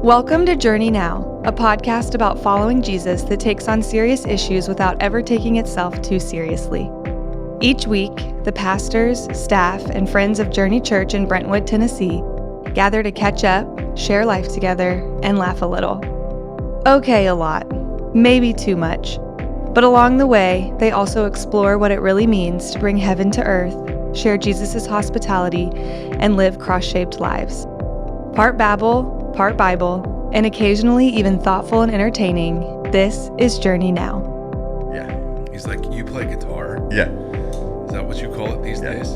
Welcome to Journey Now, a podcast about following Jesus that takes on serious issues without ever taking itself too seriously. Each week, the pastors, staff, and friends of Journey Church in Brentwood, Tennessee, gather to catch up, share life together, and laugh a little. Okay, a lot. Maybe too much. But along the way, they also explore what it really means to bring heaven to earth, share Jesus' hospitality, and live cross-shaped lives. Part babble, part Bible, and occasionally even thoughtful and entertaining, this is Journey Now. Yeah. He's like, you play guitar? Yeah. Is that what you call it these days?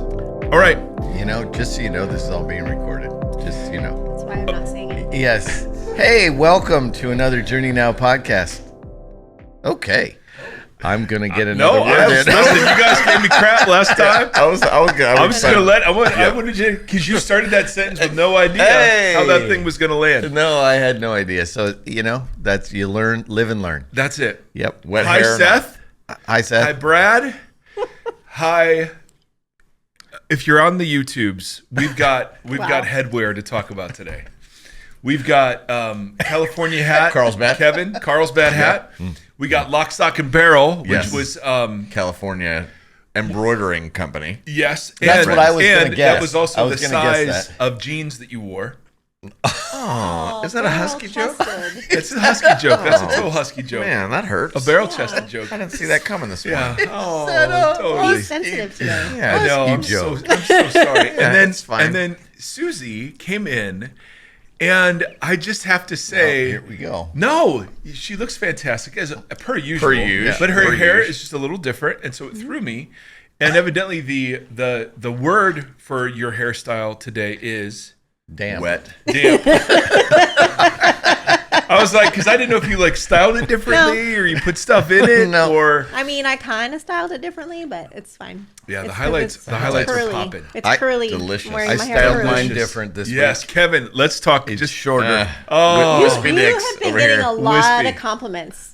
All right. You know, just so you know, this is all being recorded. Just so you know. That's why I'm not singing. Yes. Hey, welcome to another Journey Now podcast. Okay. I'm going to get another word in. Listen, you guys gave me crap last time. I was just going to let, I wanted you, because you started that sentence with no idea how that thing was going to land. No, I had no idea. So, you know, that's, you learn, live and learn. That's it. Yep. Wet Hi, hair Seth. Hi, Seth. Hi, Brad. Hi. If you're on the YouTubes, we've got headwear to talk about today. We've got California hat. Carlsbad. Kevin, Carlsbad hat. We got Lock, Stock, and Barrel, which was... California Embroidering Company. Yes. That's what I was going to guess. That was also the size of jeans that you wore. Oh, is that a husky joke? It's a husky joke. That's a total husky joke. Man, that hurts. A barrel-chested joke. I didn't see that coming this morning. Yeah. Oh, totally. He's sensitive today. Yeah, I know. I'm so sorry. It's fine. And then Susie came in, and I just have to say, here we go. No, she looks fantastic as per usual. Per usual. But her Per hair usual. is just a little different, and so it threw me. And evidently, the word for your hairstyle today is Damn. Wet. damp. I was like, because I didn't know if you like styled it differently or you put stuff in it No. or I mean, I kind of styled it differently, but it's fine. yeah, the It's highlights are curly. popping. It's I- curly. delicious. I'm wearing I my hair styled curly. mine Delicious. different this Yes, week. Kevin, let's talk It's just shorter. oh Wispy You dicks have been over getting here. a lot Wispy. of compliments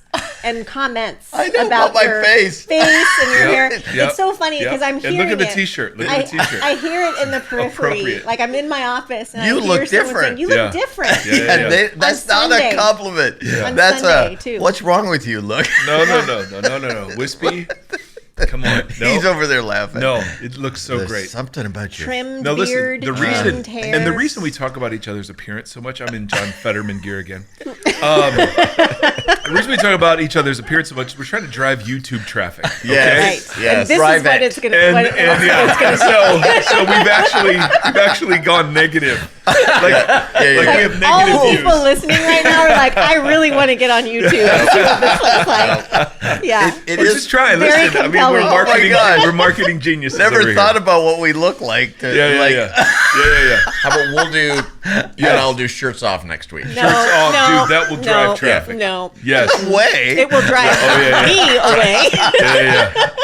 and comments I know, about about my your face. and your hair. Yep. It's so funny because I'm And hearing look at the it. t-shirt. Look at the t-shirt. I hear it in the periphery. Appropriate. Like I'm in my office and You I hear look someone different. saying, "You look Yeah. different." Yeah. That's On not Sunday. a compliment. Yeah. On That's Sunday, a, too. what's wrong with you? Look. No. Wispy. Come on. No. He's over there laughing. No, it looks so There's great. something about you. Trimmed No, listen. beard, The reason trimmed hair. and the reason we talk about each other's appearance so much, I'm in John Fetterman gear again. The reason we talk about each other's appearance so much is we're trying to drive YouTube traffic. Okay? Yes. Right. Yes. And this Drive is what it. it's gonna. And what it's gonna so we've actually gone negative. Like we have all negative the views. people listening right now are like, I really want to get on YouTube and see what this looks like. Yeah. It We're is just trying. very Listen, I mean, compelling. we're Oh my marketing. gosh. We're marketing geniuses. never over thought here. about what we look like. To, Yeah. How about we'll do, you and I'll do shirts off next week. No, Shirts off, no, dude, that will drive no, traffic. No. Yes. Way. It will drive yeah. me away.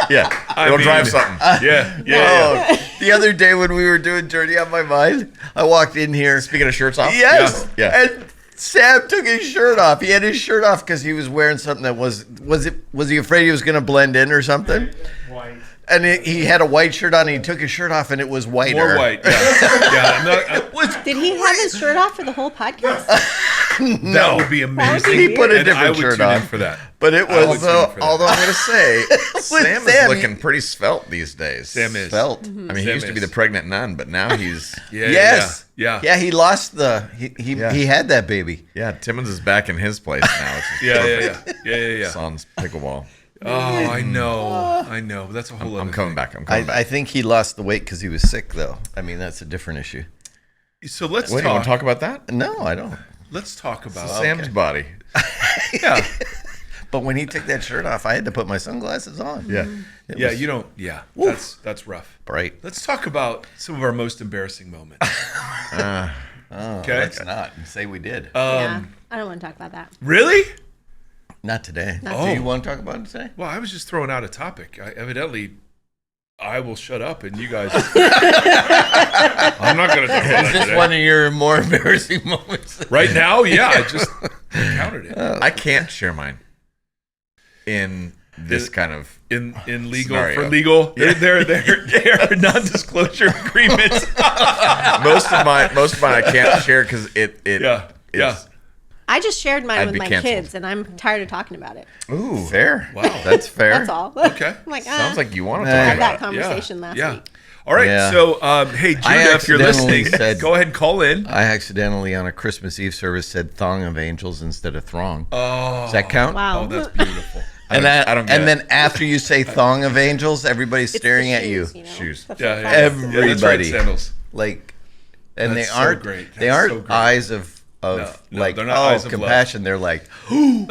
Yeah, it'll drive something. Yeah. The other day when we were doing Journey on My Mind, I walked in here. Speaking of shirts off. Yes. Yeah. And Sam took his shirt off. He had his shirt off because he was wearing something that was he afraid he was going to blend in or something? White. And he had a white shirt on and he took his shirt off and it was whiter. More white. Yeah. Did he have his shirt off for the whole podcast? That would be amazing. He put a And I different would shirt tune in on. for that. But it I would was tune in for that. Although I'm going to say, Sam is Sam, looking pretty svelte these days. Sam is. felt. I mean, Sam he used to be is. the pregnant nun, but now he's... Yes. Yeah. Yeah, he lost he had that baby. Yeah, Timmons is back in his place now. Which is Yeah. perfect. Sans pickleball. Oh, I know. That's a whole other I'm coming thing. back. I'm coming back. I think he lost the weight because he was sick, though. I mean, that's a different issue. So let's Wait, you want to talk. talk about that? No, I don't. Let's talk about Sam's body. Yeah. But when he took that shirt off, I had to put my sunglasses on. Yeah. It Yeah, was you don't. Yeah, that's rough. bright. Let's talk about some of our most embarrassing moments. Oh, Okay. let's not say we did. Yeah. I don't want to talk about that. Really? Not today. Oh. Do you want to talk about it today? Well, I was just throwing out a topic. I will shut up, and you guys. I'm not going to talk about Is it this today. one of your more embarrassing moments? Right now, yeah, I just encountered it I can't share mine in this kind of in legal Scenario. for legal. There are non-disclosure agreements. most of mine I can't share because it's I just shared mine I'd with be my canceled. kids, and I'm tired of talking about it. Ooh, fair. Wow. That's fair. That's all. Okay. I'm like, Sounds like you want to Yeah. talk had that about it. conversation last week. All right. Yeah. So, hey, Judah, if you're accidentally listening, said- go ahead and call in. I accidentally on a Christmas Eve service said Thong of Angels instead of Throng. Oh, Does that count? Wow. oh, that's beautiful. And I don't get and it. then after you say Thong of Angels, everybody's It's staring the at you. shoes, know? Shoes. The Yeah, yeah. flip-flops. Yeah, that's right, Everybody. sandals. Like, and That's they so aren't great. they That's aren't so great. eyes of No, like they're not eyes of compassion. They're like, and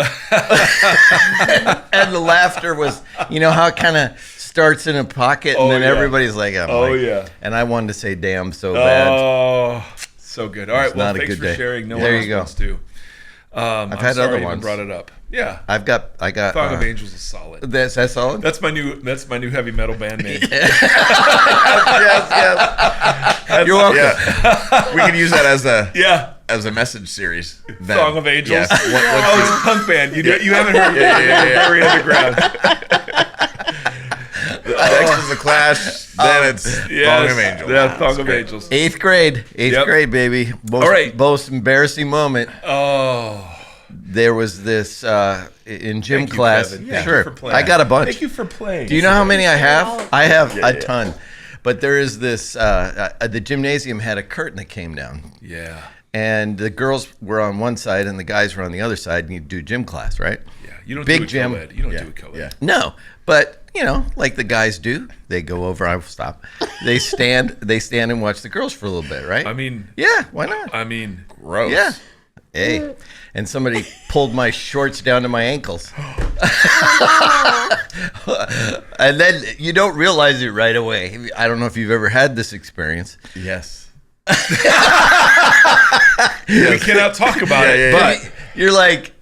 the laughter was, you know how it kind of starts in a pocket and Oh, then yeah. everybody's like, Oh, yeah. And I wanted to say damn so bad. Oh, so good. All right. It's Well, not a thanks good for day. sharing. No There one you else go. wants to. I'm had sorry other I even ones. brought it up. Yeah. I got Thong of Angels is solid. that's solid. That's my new heavy metal band name. yes. You're welcome. Yeah. We can use that Yeah. as a message series. Then. Thong of Angels. Yes. What- Oh, it's a punk band. You haven't heard of it. Yeah. Very underground. Next is the Clash. Then it's Thong of Angels. Yeah, Thong of great. Angels. Eighth grade, Yep. baby. Most, All right. most embarrassing moment. Oh. There was this in gym Thank you, class. Kevin. Thank Sure, you for playing. I got a bunch. Thank you for playing. Do you know how many I have? all- I have a ton. But there is this. The gymnasium had a curtain that came down, Yeah. and the girls were on one side and the guys were on the other side, and you do gym class, right? Yeah. You don't Big do it gym. co-ed. You don't do it co-ed. Yeah. No, but you know, like the guys do, they go over. I will stop. They stand and watch the girls for a little bit, right? I mean, yeah, why not? Gross. Yeah. Hey. And somebody pulled my shorts down to my ankles. And then you don't realize it right away. I don't know if you've ever had this experience. Yes. we cannot talk about it. yeah, But You're like,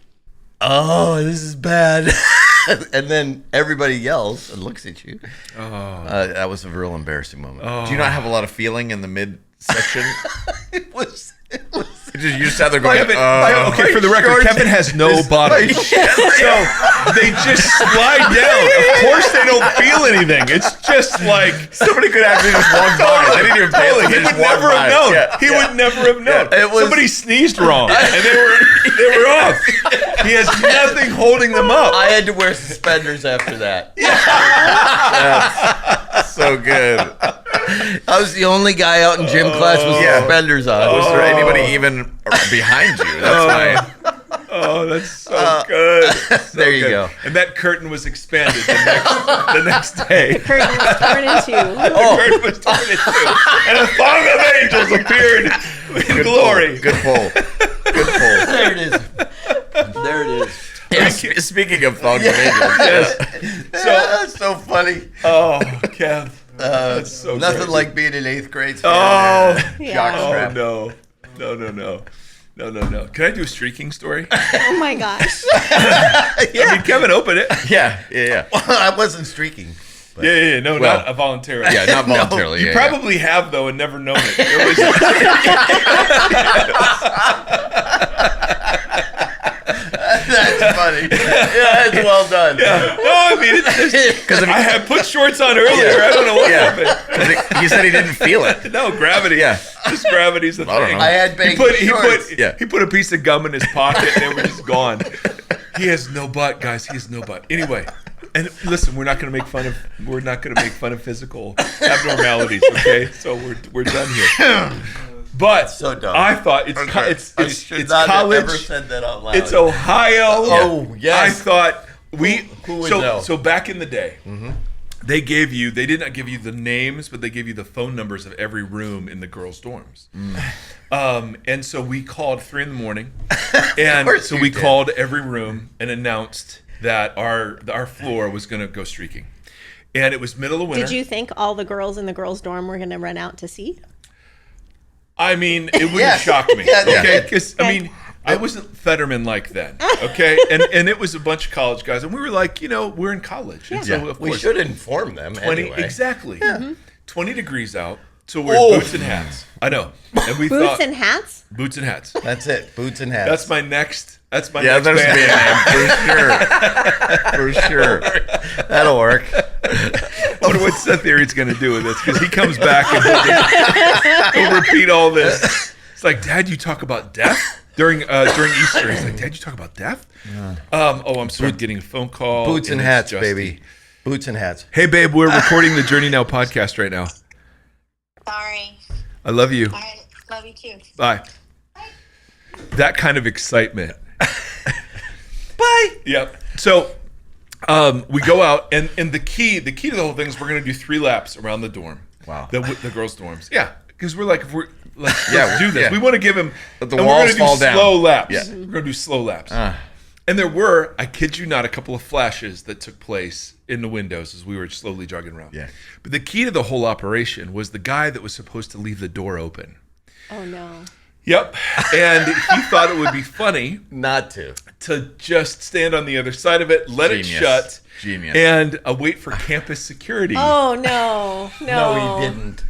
oh, this is bad. And then everybody yells and looks at you. That was a real embarrassing moment. Do you not have a lot of feeling in the midsection? It was. You just sat there going, Kevin, okay, for the record, Kevin has no body. So they just slide down. Of course they don't feel anything. It's just like somebody could actually just walk by. They didn't even pay. he would never have known. He would never have known. It was- Somebody sneezed wrong, and they were off. He has nothing holding them up. I had to wear suspenders after that. So good. I was the only guy out in gym class with Yeah. suspenders on. Was there anybody even behind you? That's why. Oh, that's so good. There you go. And that curtain was expanded the next day. Curtain was torn into. The curtain was torn in two, and a Thong of Angels appeared in glory. Good pull. Good pull. There it is. There it is. Speaking of Thong of Angels, That's so funny. Oh, Kev. That's so Nothing crazy. like being in 8th grade. Oh, Yeah. oh no. No. Can I do a streaking story? Oh my gosh. I mean, Kevin opened it. yeah. I wasn't streaking. But Yeah. No, Well, not voluntarily. Yeah, not voluntarily. You yeah, probably have though and never known it. It was That's funny. Yeah, that's well done. no, I mean it's just because I had put shorts on earlier. I don't know what Yeah. happened. He said he didn't feel it. No, gravity. Yeah. Just gravity's the I don't thing. know. I had baggy shorts. He put a piece of gum in his pocket and they were just gone. He has no butt, guys. He has no butt. Anyway, and listen, we're not going to make fun of physical abnormalities. Okay, so we're done here. But So dumb. I thought it's I should it's not college. have ever said that out loud. It's Ohio. Oh, yes. I thought Who would know? so back in the day, they did not give you the names, but they gave you the phone numbers of every room in the girls' dorms. And so we called 3 a.m, and course so you we did. called every room and announced that our floor was going to go streaking, and it was middle of winter. Did you think all the girls in the girls' dorm were going to run out to see? I mean, it wouldn't Yes. shock me. Yeah, yeah. Okay, because I mean, I wasn't Fetterman like then. Okay, and it was a bunch of college guys, and we were like, we're in college, and so Yeah, of we course, should inform them 20 anyway. exactly. 20 degrees out, so we're Oh. boots and hats. I know, and we Boots thought and hats? boots and hats. That's it. Boots and hats. That's my next. That's my Yeah, next there's band. a name for sure. That'll work. I wonder what Seth Erre's going to do with this, because he comes back and he'll repeat all this. It's like, Dad, you talk about death? during Easter. He's like, Dad, you talk about death? I'm sorry, I'm getting a phone call. Boots and it's hats, Justy. baby. Boots and hats. Hey, babe, we're recording the Journey Now podcast right now. Sorry. I love you. All right. Love you too. Bye. That kind of excitement. Bye. Yep. So we go out, and the key to the whole thing is we're going to do 3 laps around the dorm. Wow. The girls' dorms. Yeah. Because we're like, let's do this. yeah. We want to give them. Let the walls fall down. Slow laps. Yeah. We're going to do slow laps. And there were, I kid you not, a couple of flashes that took place in the windows as we were slowly jogging around. Yeah. But the key to the whole operation was the guy that was supposed to leave the door open. Oh, no. Yep. And he thought it would be funny Not to. to just stand on the other side of it, let it Genius. shut, Genius. and wait for campus security. Oh, no. No. No, he didn't.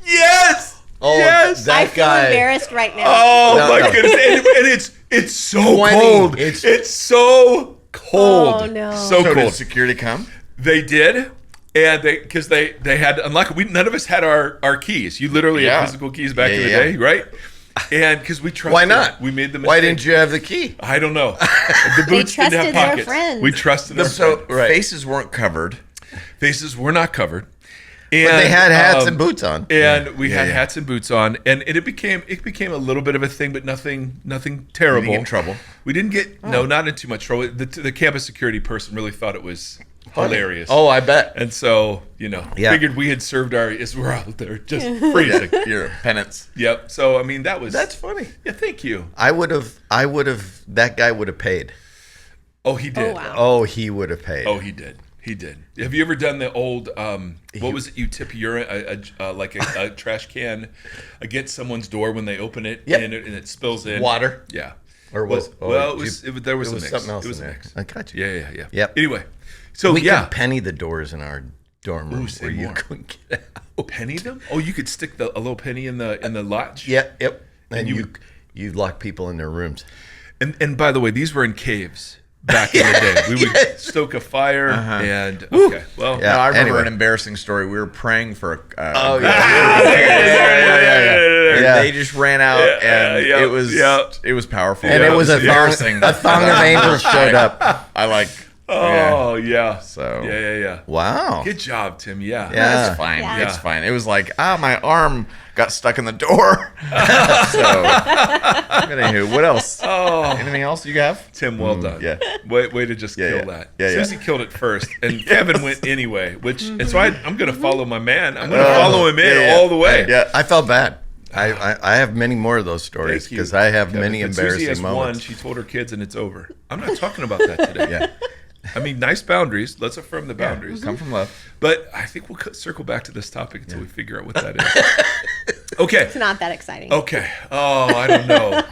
Yes! Oh, yes! that I feel guy. embarrassed right now. Oh No, my no. goodness! And it's so 20. cold. It's- It's so cold. Oh, no. So So cold. did security come? They did, and because they had to unlock it. None of us had our keys. You literally Yeah. had physical keys back in the Yeah. day, right? And because we trusted. Why not? We made the mistake. Why didn't you have the key? I don't know. The boots didn't have trusted their pockets. friends. We trusted our So friends. Right. faces weren't covered. Faces were not covered. And, But they had hats and boots on. And we had yeah. hats and boots on, and it became a little bit of a thing, but nothing terrible. You didn't get in trouble? We didn't get not in too much trouble. The campus security person really thought it was hilarious. Oh, I bet. And so Yeah. figured we had served as we're out there just freezing. Your penance. Yep. So I mean that was That's funny. Yeah. Thank you. I would have. That guy would have paid. Oh, he did. Oh, wow. Oh, he would have paid. Oh, he did. He did. Have you ever done the old? What was it? You tip urine, like a trash can, against someone's door when they open it, Yep. and it spills in Water? Yeah. Or was? Well, oh, there was it a was mix. something else It was in a there. mix. I got you. Yeah. Yep. Anyway, so We yeah, could penny the doors in our dorm room say where you more. couldn't get out. penny them. Oh, you could stick a little penny in the latch. Yep. And you- you lock people in their rooms. And by the way, these were in caves back in the day. We would Yes. stoke a fire and okay. Well, Yeah. No, I remember Anyway. an embarrassing story. We were praying for. Oh, And Yeah. they just ran out, and yeah, it was yeah. it was powerful. And it was a embarrassing. Thong of Angels showed up. I like. Oh yeah. So- yeah. Wow. Good job, Tim. Yeah. Yeah. It's fine. Yeah. It's fine. It was like, my arm got stuck in the door. So, anywho, what else? Oh, Anything else you have? Tim, well done. yeah. Way to just Yeah, kill yeah. that. Yeah, yeah. Susie killed it first, and Kevin went anyway. And so I'm going to follow my man. I'm going to follow him in yeah. all the way. Yeah. I felt bad. I have many more of those stories Thank you, because I have Kevin. many But embarrassing Susie has moments. one. She told her kids, and it's over. I'm not talking about that today. Yeah. I mean, nice boundaries. Let's affirm the boundaries. Come from love. But I think we'll circle back to this topic until we figure out what that is. Okay. It's not that exciting. Okay. Oh, I don't know.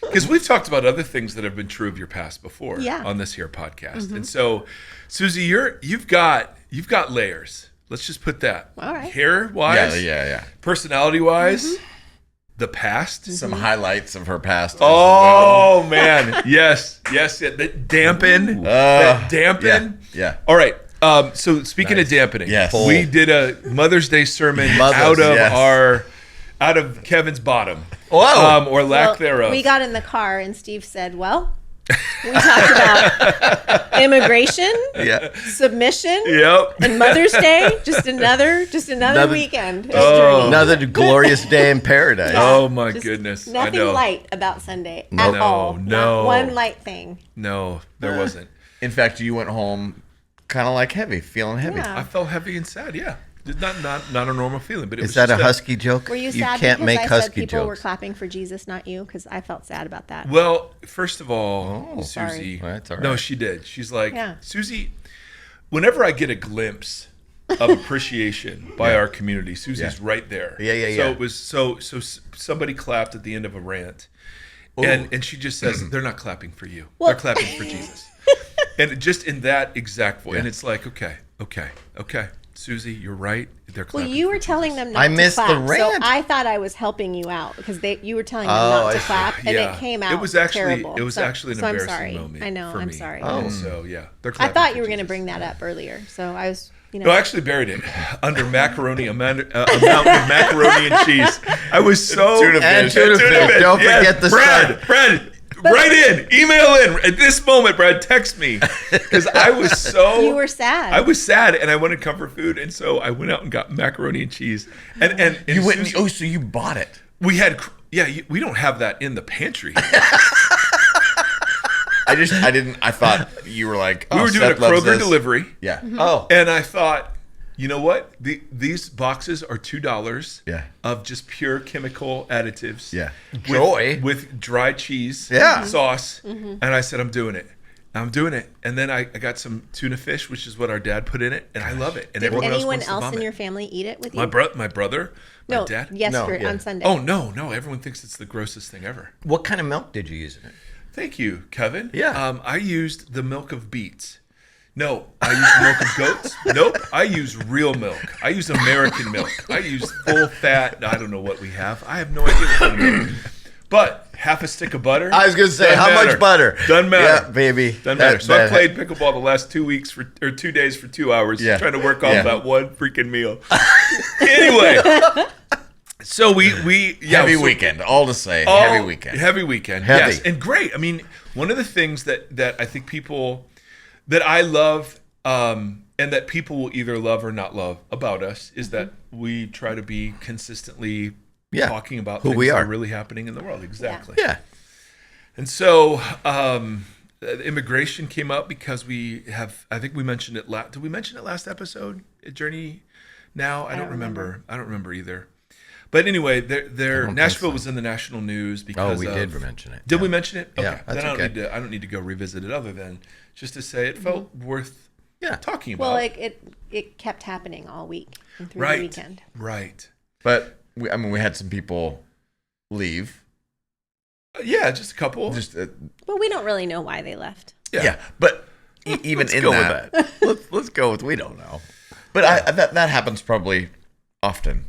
Because we've talked about other things that have been true of your past before on this here podcast. And so, Susie, you've got layers. Let's just put that. All right. Hair wise, Yeah. personality wise, the past. Some highlights of her past. as well. Oh man, yes. That dampen. That dampen. Yeah. All right. So speaking of dampening, Yes. we did a Mother's Day sermon Mothers, out of Kevin's bottom, Whoa. or lack Well, thereof. we got in the car and Steve said, well, we talked about immigration, Yeah. submission, Yep. and Mother's Day. Just another weekend. of Oh. journey. Another glorious day in paradise. Oh my Just goodness! I Nothing know. light about Sunday at No, all. no. Not one light thing. No, there wasn't. In fact, you went home kind of like heavy, feeling heavy. Yeah. I felt heavy and sad. Yeah, not a normal feeling, but it Is was that a just husky joke? Were you sad can't because make I husky said people were jokes. clapping for Jesus, not you? Because I felt sad about that. Well, first of all, Susie. Sorry. Well, that's all No, right. she did. She's like, Yeah. Susie. Whenever I get a glimpse of appreciation by our community, Susie's right there. Yeah. So it was so somebody clapped at the end of a rant, and she just says they're not clapping for you. Well- They're clapping for Jesus. And just in that exact voice, and it's like, okay, Susie, you're right. They're Well, clapping. you for were telling Jesus. them not I to missed the clap. So rant. I thought I was helping you out because you were telling them Oh, not I to see. clap, and Yeah. it came out It was actually terrible. it was So- actually an so I'm embarrassing sorry. moment. I know. For I'm me. sorry. And so yeah, they're I clapping thought for you were going to Jesus. bring that up earlier, so I was No, I actually buried it under macaroni, a mountain of macaroni and cheese. I was so Tuna fish. Tuna fish. Don't forget the Brad, write in, email in at this moment, Brad. Text me because I was so. You were sad. I was sad, and I wanted comfort food, and so I went out and got macaroni and cheese. And You went. Susie- Oh, so you bought it? we had. Yeah, we don't have that in the pantry. I thought you were like, We were doing Seth a loves Kroger this. delivery. Yeah. Oh, And I thought, you know what? These boxes are $2 Yeah. of just pure chemical additives. Yeah. With dry cheese Yeah. sauce. And I said, I'm doing it. And then I got some tuna fish, which is what our dad put in it. And I love it. And Did everyone anyone wants to else vomit. in your family eat it with you? My brother, my no, dad. yesterday No, yeah. on Sunday. Oh, no. Everyone thinks it's the grossest thing ever. what kind of milk did you use in it? Thank you, Kevin. Yeah. I used the milk of beets. No, I used milk of goats. Nope. I use real milk. I use American milk. I use full fat. I don't know what we have. I have no idea what kind of milk. But half a stick of butter. I was going to say, doesn't how matter. much butter? Doesn't matter. Yeah, baby. Doesn't matter. So I played pickleball the last 2 weeks or 2 days for 2 hours, Yeah. trying to work off Yeah. that one freaking meal. Anyway, so we Heavy so- weekend. All to say, Oh, heavy weekend. Heavy weekend. Heavy. Yes. And great. I mean, one of the things that I think people that I love and that people will either love or not love about us is that we try to be consistently Yeah. talking about Who things we that are. are really happening in the world. Exactly. Yeah. And so immigration came up because I think we mentioned it did we mention it last episode at Journey Now? I don't remember. I don't remember either. But anyway, Nashville was in the national news because Oh, we did mention it. Did we mention it? Yeah, Okay. that's Then okay. I don't need to go revisit it other than just to say it felt worth talking about. Well, it kept happening all week and through right. the weekend. Right. But we had some people leave. Yeah, just a couple. Just But we don't really know why they left. yeah. But even Let's in go that, with that. let's go with we don't know. but that happens probably often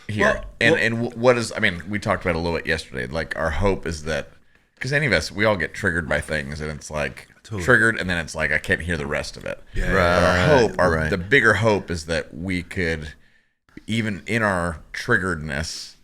here. Well, and what is? I mean, we talked about it a little bit yesterday. Like our hope is that because any of us, we all get triggered by things, and it's like triggered, and then it's like I can't hear the rest of it. Yeah. But our hope, the bigger hope is that we could, even in our triggeredness,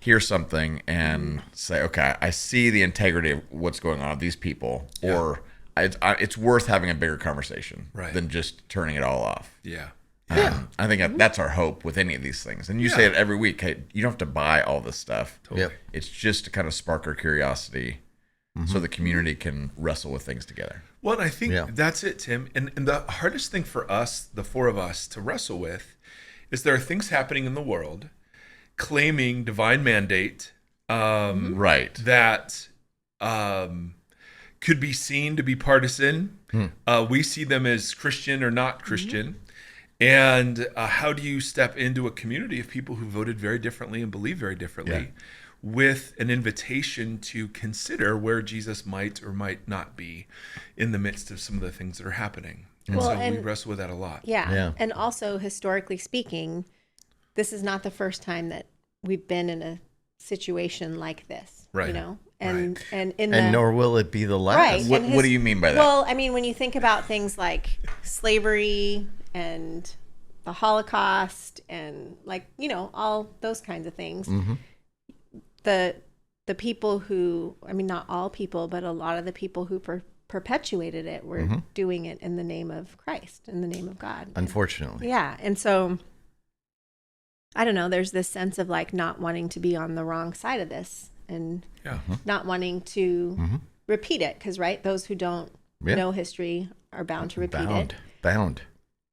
hear something and say, okay, I see the integrity of what's going on with these people, or it's worth having a bigger conversation than just turning it all off. Yeah. I think that's our hope with any of these things. And you say it every week. Hey, you don't have to buy all this stuff. Yep. It's just to kind of spark our curiosity so the community can wrestle with things together. Well, and I think that's it, Tim. And the hardest thing for us, the four of us, to wrestle with is there are things happening in the world claiming divine mandate Right. that could be seen to be partisan. We see them as Christian or not Christian. And how do you step into a community of people who voted very differently and believe very differently with an invitation to consider where Jesus might or might not be in the midst of some of the things that are happening? And so we wrestle with that a lot. Yeah. And also, historically speaking, this is not the first time that we've been in a situation like this. Right. You know? Right. And nor will it be the last. Right. What do you mean by that? Well, I mean, when you think about things like slavery and the Holocaust and all those kinds of things, the people who, I mean, not all people, but a lot of the people who perpetuated it were doing it in the name of Christ, in the name of God. Unfortunately. Yeah. And so, I don't know, there's this sense of like not wanting to be on the wrong side of this and not wanting to repeat it. Because, right, those who don't know history are bound to repeat it. Bound.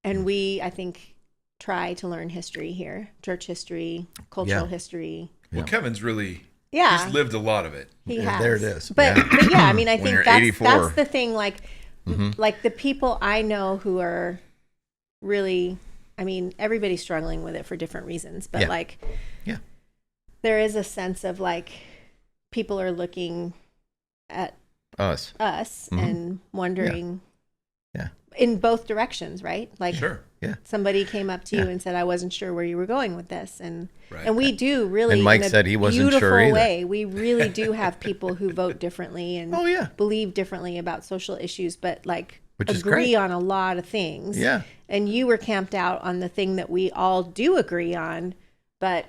And we, I think, try to learn history here, church history, cultural history. Well, Kevin's really, Yeah. he's lived a lot of it. He has. There it is. But yeah, I mean, I When think you're that's 84. the thing. Like the people I know who are really, I mean, everybody's struggling with it for different reasons. But there is a sense of like people are looking at Us. and wondering Yeah. in both directions, right? Like Sure. somebody came up to you and said, I wasn't sure where you were going with this. And Right. and we do really, And Mike in a said he wasn't beautiful sure either. way, we really do have people who vote differently and Oh, yeah. believe differently about social issues, but like Which is agree great. on a lot of things. Yeah. And you were camped out on the thing that we all do agree on, but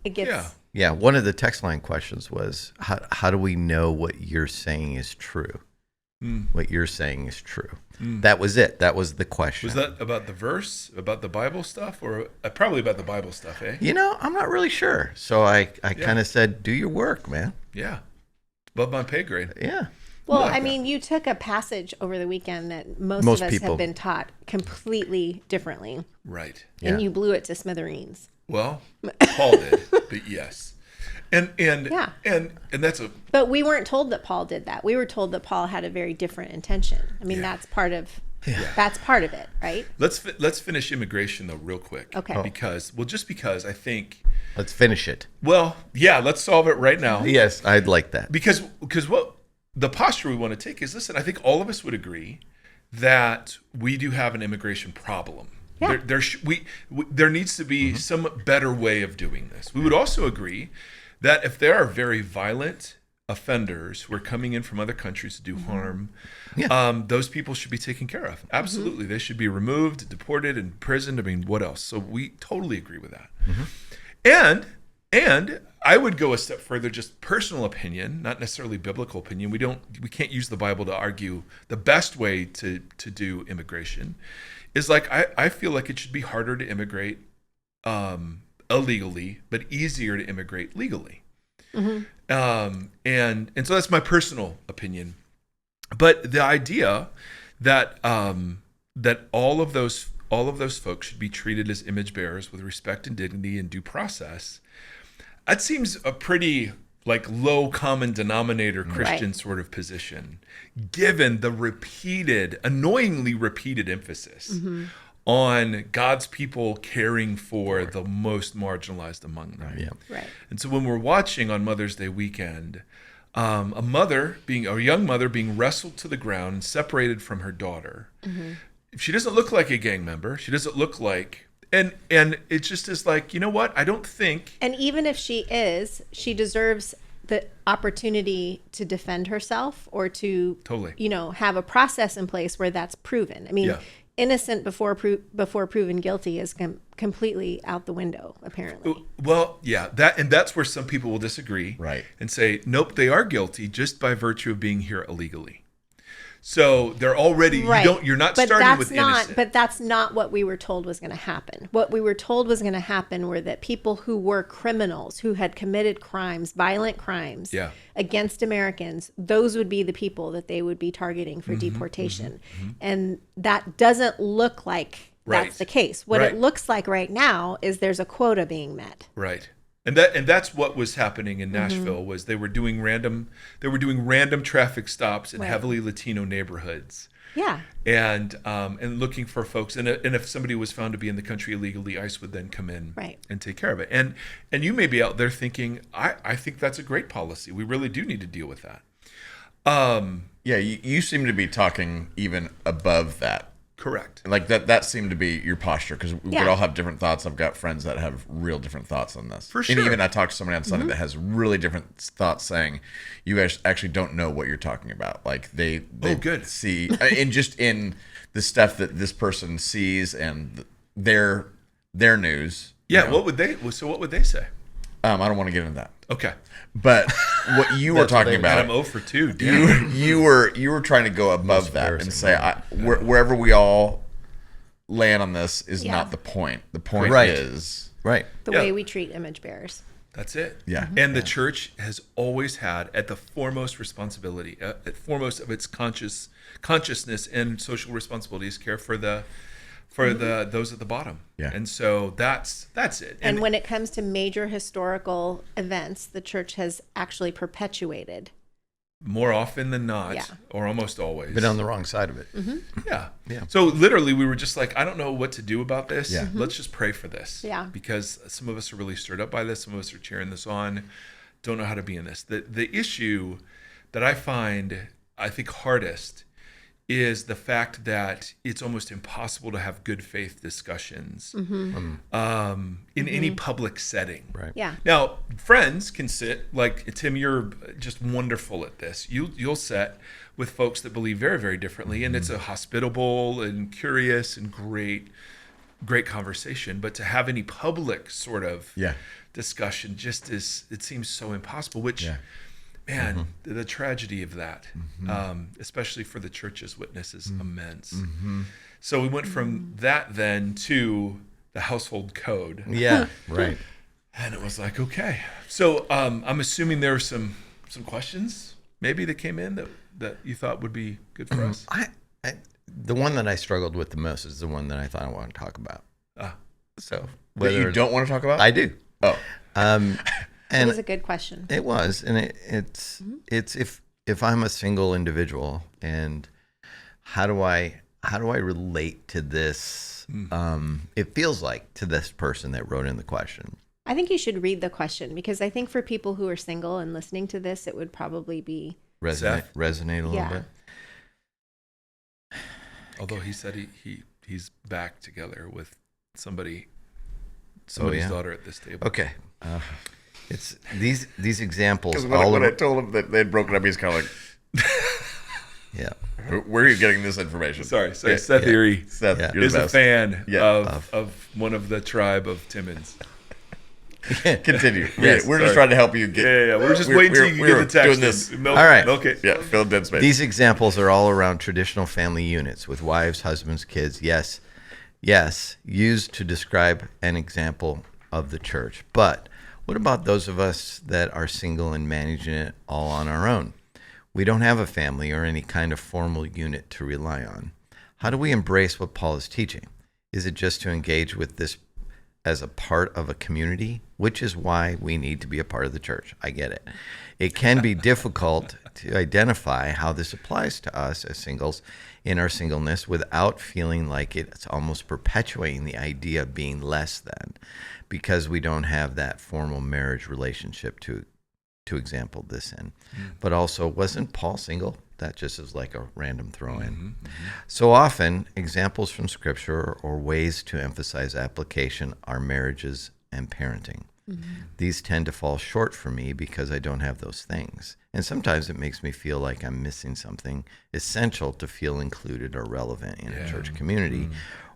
it gets... Yeah. Yeah, one of the text line questions was, how do we know what you're saying is true? What you're saying is true. That was it. That was the question. Was that about the verse, about the Bible stuff, or probably about the Bible stuff, eh? I'm not really sure. So I kind of said, do your work, man. Yeah. Above my pay grade. Yeah. Well, I mean, you took a passage over the weekend that most of us people have been taught completely differently. Right. And you blew it to smithereens. Well, Paul did, but yes. And that's a... But we weren't told that Paul did that. We were told that Paul had a very different intention. I mean, that's part of it, right? Let's finish immigration though real quick. Okay. Because I think... Let's finish it. Well, yeah, let's solve it right now. Yes, I'd like that. Because what the posture we want to take is, listen, I think all of us would agree that we do have an immigration problem. Yeah. There needs to be some better way of doing this. We would also agree that if there are very violent offenders who are coming in from other countries to do harm, those people should be taken care of. Absolutely. They should be removed, deported, imprisoned. I mean, what else? So we totally agree with that. And I would go a step further, just personal opinion, not necessarily biblical opinion. We can't use the Bible to argue the best way to do immigration. Is like I feel like it should be harder to immigrate illegally, but easier to immigrate legally. And so that's my personal opinion. But the idea that that all of those folks should be treated as image bearers with respect and dignity and due process, that seems a pretty low common denominator Christian sort of position, given the annoyingly repeated emphasis on God's people caring for the most marginalized among them. Yeah. Right. And so when we're watching on Mother's Day weekend, a young mother being wrestled to the ground and separated from her daughter, she doesn't look like a gang member. She doesn't look like... And it just is like, you know what? I don't think... And even if she is, she deserves the opportunity to defend herself or to, have a process in place where that's proven. I mean, innocent before proven guilty is completely out the window, apparently. Well, yeah, that's where some people will disagree, right, and say, nope, they are guilty just by virtue of being here illegally. So they're already you're not starting with innocent. But that's not what we were told was going to happen. What we were told was going to happen were that people who were criminals, who had committed crimes, violent crimes against Americans, those would be the people that they would be targeting for deportation. And that doesn't look like that's the case. What it looks like right now is there's a quota being met. Right. And that's what was happening in Nashville was they were doing random traffic stops in heavily Latino neighborhoods. Yeah. And looking for folks, and if somebody was found to be in the country illegally, ICE would then come in and take care of it. And you may be out there thinking, I think that's a great policy. We really do need to deal with that. You seem to be talking even above that. Correct. Like that seemed to be your posture, because we could all have different thoughts. I've got friends that have real different thoughts on this. For sure. And even I talked to somebody on Sunday that has really different thoughts, saying you guys actually don't know what you're talking about. Like they see in the stuff that this person sees and their news. Yeah. What would they say? I don't want to get into that. Okay. But what you were talking about, I'm 0 for 2. Damn. You were trying to go above that and say wherever we all land on this is not the point. The point is the way we treat image bearers. That's it. Yeah. And the church has always had at the foremost responsibility, at foremost of its consciousness and social responsibilities, care for those at the bottom. Yeah. And so that's it. And when it comes to major historical events, the church has actually perpetuated. More often than not, or almost always. Been on the wrong side of it. Yeah. So literally we were just like, I don't know what to do about this. Yeah. Let's just pray for this. Yeah. Because some of us are really stirred up by this. Some of us are cheering this on. Don't know how to be in this. The issue that I think hardest is the fact that it's almost impossible to have good faith discussions in any public setting. Right. Yeah. Now, friends can sit, like Tim, you're just wonderful at this. You'll sit with folks that believe very, very differently, and it's a hospitable and curious and great conversation. But to have any public sort of discussion it seems so impossible, which, man, the tragedy of that, especially for the church's witness, is immense. So we went from that then to the household code. Yeah, right. And it was like, okay. So I'm assuming there were some questions maybe that came in that you thought would be good for us. The one that I struggled with the most is the one that I thought I wanted to talk about. So That you don't want to talk about? I do. Oh. And It was a good question. it was, and it's if I'm a single individual, and how do I relate to this? It feels like to this person that wrote in the question. I think you should read the question, because I think for people who are single and listening to this, it would probably be Resonate a little Yeah. bit. Although he said he's back together with somebody's daughter at this table. Okay. It's these examples Because all when I over. told him that they'd broken up, he's kind of like, Yeah. where are you getting this information? Sorry, Yeah, Seth Erre Seth, Yeah. you're is the a best. fan Yeah. of one of the tribe of Timmons. Continue. Yes, We're just sorry. trying to help you get. Yeah. We're just waiting till you get the text. Doing this. Milk, All right. Milk it. Yeah, fill dead space. These examples are all around traditional family units with wives, husbands, kids. Yes, used to describe an example of the church. But what about those of us that are single and managing it all on our own? We don't have a family or any kind of formal unit to rely on. How do we embrace what Paul is teaching? Is it just to engage with this as a part of a community, which is why we need to be a part of the church? I get it. It can be difficult to identify how this applies to us as singles in our singleness without feeling like it's almost perpetuating the idea of being less than, because we don't have that formal marriage relationship to example this in. But also, wasn't Paul single? That just is like a random throw in. So often, examples from Scripture or ways to emphasize application are marriages and parenting. These tend to fall short for me because I don't have those things. And sometimes it makes me feel like I'm missing something essential to feel included or relevant in a church community,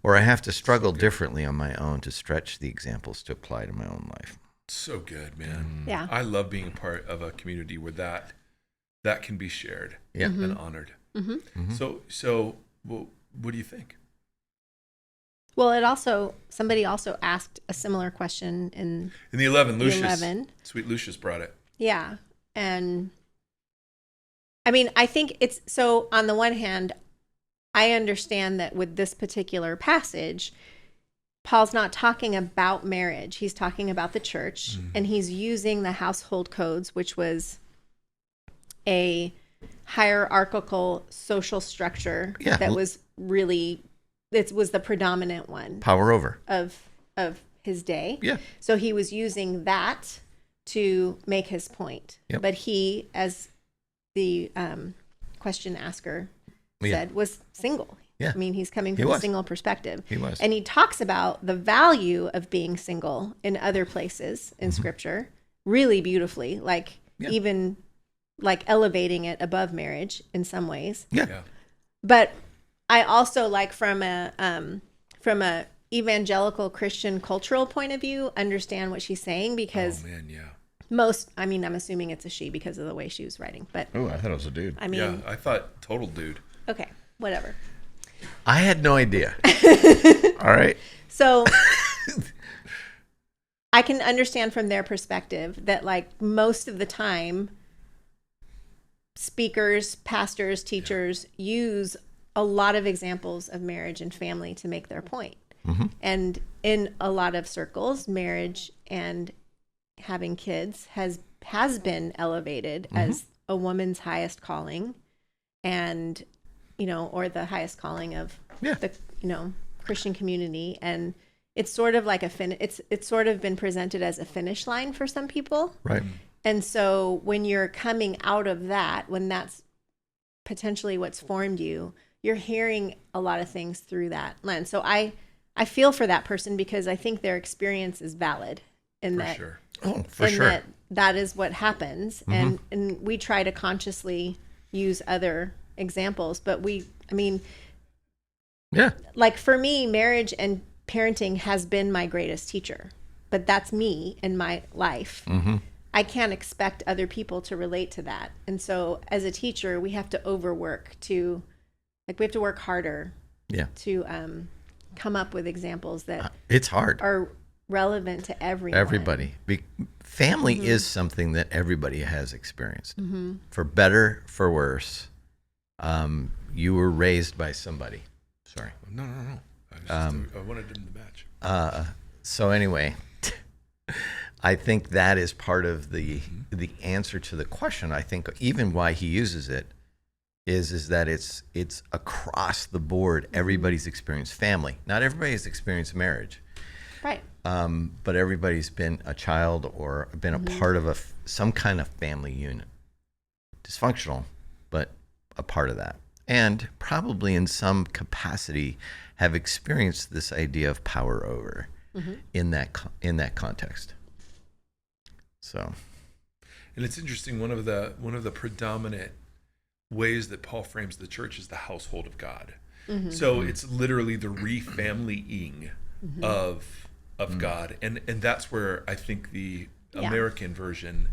or I have to struggle differently on my own to stretch the examples to apply to my own life. So good, man. Yeah. I love being a part of a community where that can be shared and honored. So what do you think? Well, somebody also asked a similar question in In the 11, the Lucius. 11. Sweet Lucius brought it. Yeah. And I mean, I think it's so on the one hand, I understand that with this particular passage, Paul's not talking about marriage. He's talking about the church, and he's using the household codes, which was a hierarchical social structure that was really, it was the predominant one Power over. of his day. Yeah. So he was using that to make his point. Yep. But he, as the question asker said, was single. Yeah. I mean, he's coming He from a was. single perspective. He was. And he talks about the value of being single in other places in Scripture really beautifully, like even like elevating it above marriage in some ways. Yeah. But I also like from a evangelical Christian cultural point of view, understand what she's saying, because Oh, man, yeah. I'm assuming it's a she because of the way she was writing, but Oh, I thought it was a dude. I mean, Yeah, I thought total dude. okay, whatever. I had no idea. All right. So I can understand from their perspective that like most of the time speakers, pastors, teachers use a lot of examples of marriage and family to make their point. And in a lot of circles, marriage and having kids has been elevated as a woman's highest calling, and or the highest calling of the Christian community. And it's sort of like it's sort of been presented as a finish line for some people. Right. And so when you're coming out of that, when that's potentially what's formed you, you're hearing a lot of things through that lens. So I feel for that person because I think their experience is valid in For that. sure. Oh, for sure. That is what happens. And we try to consciously use other examples, but Yeah. like for me, marriage and parenting has been my greatest teacher, but that's me in my life. I can't expect other people to relate to that. And so as a teacher, we have to overwork we have to work harder to come up with examples that It's hard. are relevant to everyone. Everybody. Family is something that everybody has experienced. For better, for worse. You were raised by somebody. Sorry. No. I wanted them to match. So anyway, I think that is part of the answer to the question. I think even why he uses it is that it's across the board. Everybody's experienced family. Not everybody's experienced marriage. Right. But everybody's been a child or been a part of some kind of family unit. Dysfunctional, but a part of that. And probably in some capacity have experienced this idea of power over in that context. So, And it's interesting. One of the predominant ways that Paul frames the church is the household of God. So it's literally the refamilying of God, and that's where I think the American version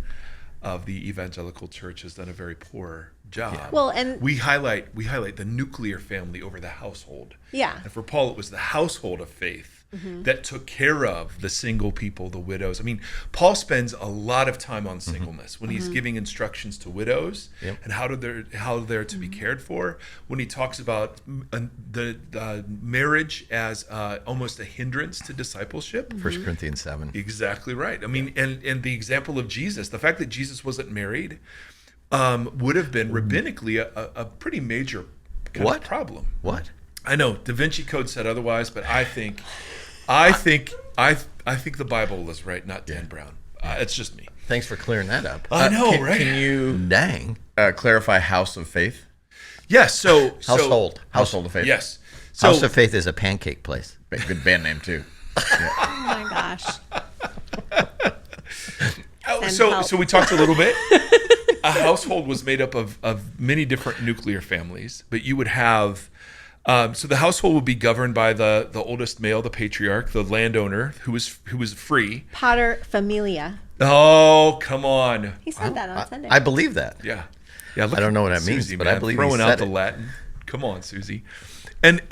of the evangelical church has done a very poor job. Yeah. Well, and we highlight the nuclear family over the household. yeah. And for Paul, it was the household of faith that took care of the single people, the widows. I mean, Paul spends a lot of time on singleness when he's giving instructions to widows and how they're to be cared for. When he talks about the marriage as almost a hindrance to discipleship. 1 Corinthians 7. Exactly right. I mean, and the example of Jesus, the fact that Jesus wasn't married, would have been rabbinically a pretty major kind of problem. What? I know Da Vinci Code said otherwise, but I think the Bible is right, not Dan Brown. It's just me. Thanks for clearing that up. I know, right? Can you Dang. clarify House of Faith? Yes. So Household of Faith. Yes. So House of Faith is a pancake place. Good band name too. Oh my gosh. so we talked a little bit. A household was made up of many different nuclear families, but you would have. So the household would be governed by the oldest male, the patriarch, the landowner, who was free. Pater familia. Oh, come on. He said that on Sunday. I believe that. Yeah. I don't know what that means, Susie, but man, I believe he throwing said out the it. Latin. Come on, Susie. And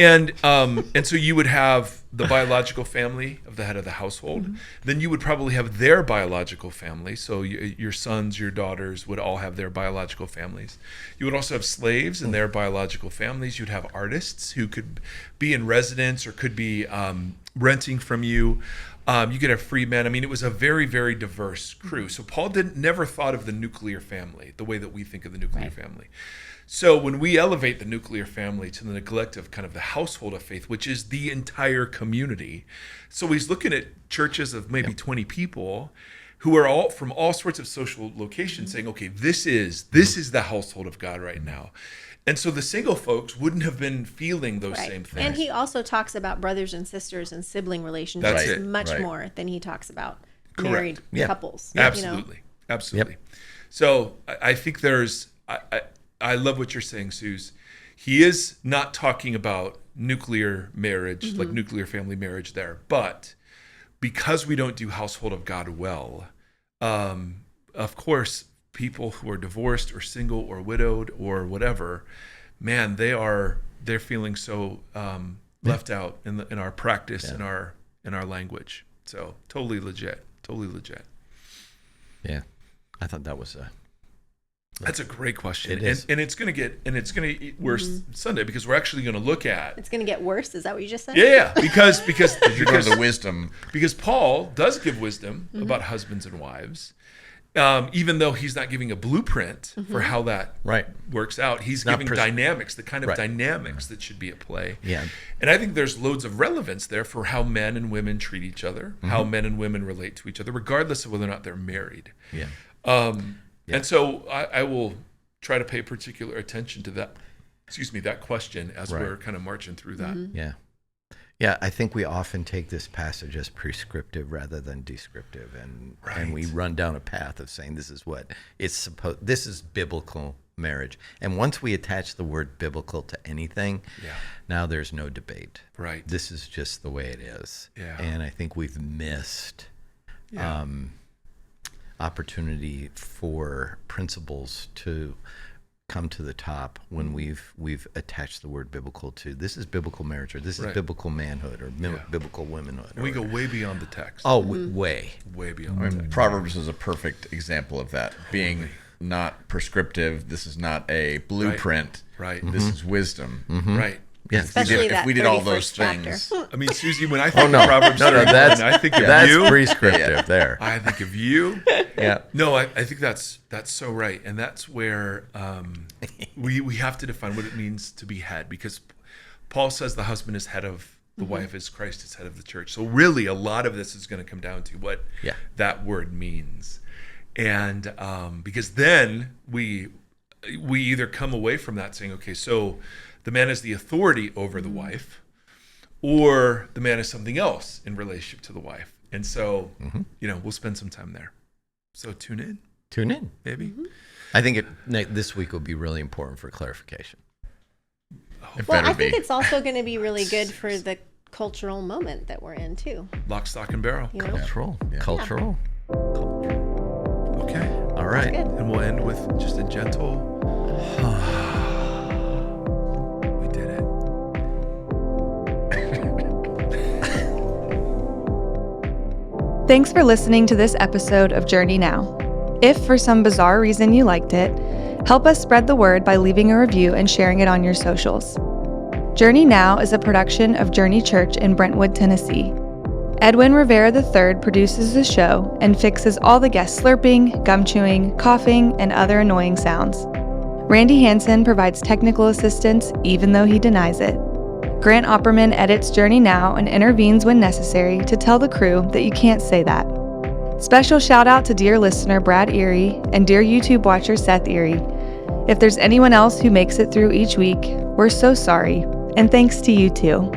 so you would have the biological family of the head of the household. Then you would probably have their biological family. So your sons, your daughters would all have their biological families. You would also have slaves and their biological families. You'd have artists who could be in residence or could be renting from you. You could have free men. I mean, it was a very, very diverse crew. So Paul never thought of the nuclear family the way that we think of the nuclear family. So when we elevate the nuclear family to the neglect of kind of the household of faith, which is the entire community, so he's looking at churches of maybe 20 people who are all from all sorts of social locations saying, okay, this is the household of God right now. And so the single folks wouldn't have been feeling those same things. And he also talks about brothers and sisters and sibling relationships That's it. much more than he talks about Correct. married Yeah. couples. Absolutely. Absolutely. Yep. So I think I love what you're saying, Suze. He is not talking about nuclear marriage, like nuclear family marriage there. But because we don't do household of God well, of course, people who are divorced or single or widowed or whatever, man, they're feeling so left out in our practice, in our language. So totally legit. Yeah. I thought that was That's a great question. It is. And it's going to get worse Sunday because we're actually going to look at. It's going to get worse. Is that what you just said? Yeah, because You're going to the wisdom. because Paul does give wisdom about husbands and wives. Even though he's not giving a blueprint for how that works out, he's not giving dynamics, the kind of Right. dynamics that should be at play. Yeah. And I think there's loads of relevance there for how men and women treat each other, how men and women relate to each other, regardless of whether or not they're married. Yeah. And so I will try to pay particular attention to that that question as Right. we're kind of marching through that. Yeah. Yeah, I think we often take this passage as prescriptive rather than descriptive, and we run down a path of saying this is what it's supposed. This is biblical marriage, and once we attach the word biblical to anything, now there's no debate. Right. This is just the way it is. Yeah. And I think we've missed opportunity for principles to come to the top when we've attached the word biblical to this is biblical marriage, or this is biblical manhood, or biblical womanhood. And we go way beyond the text. Oh, way beyond I the mean, text. Proverbs is a perfect example of that. Being not prescriptive. This is not a blueprint. Right. This is wisdom. Right. Yeah. Especially If we did all those things. I mean, Susie, when I think of Proverbs 31, I think of that's you. prescriptive there. I think of you. Yeah. No, I think that's so right, and that's where we have to define what it means to be head, because Paul says the husband is head of the wife, as Christ is head of the church. So really, a lot of this is going to come down to what that word means, and because then we either come away from that saying, okay, so the man is the authority over the wife, or the man is something else in relationship to the wife. And so, we'll spend some time there. So tune in, maybe. I think this week will be really important for clarification. Well, I think it's also going to be really good for the cultural moment that we're in too. Lock, stock, and barrel. You know? Cultural. Okay. All right. Good. And we'll end with just a gentle. We did it. Thanks for listening to this episode of Journey Now. If for some bizarre reason you liked it, help us spread the word by leaving a review and sharing it on your socials. Journey Now is a production of Journey Church in Brentwood, Tennessee. Edwin Rivera III produces the show and fixes all the guest slurping, gum chewing, coughing, and other annoying sounds. Randy Hansen provides technical assistance, even though he denies it. Grant Opperman edits Journey Now and intervenes when necessary to tell the crew that you can't say that. Special shout out to dear listener Brad Erre and dear YouTube watcher Seth Erre. If there's anyone else who makes it through each week, we're so sorry, and thanks to you too.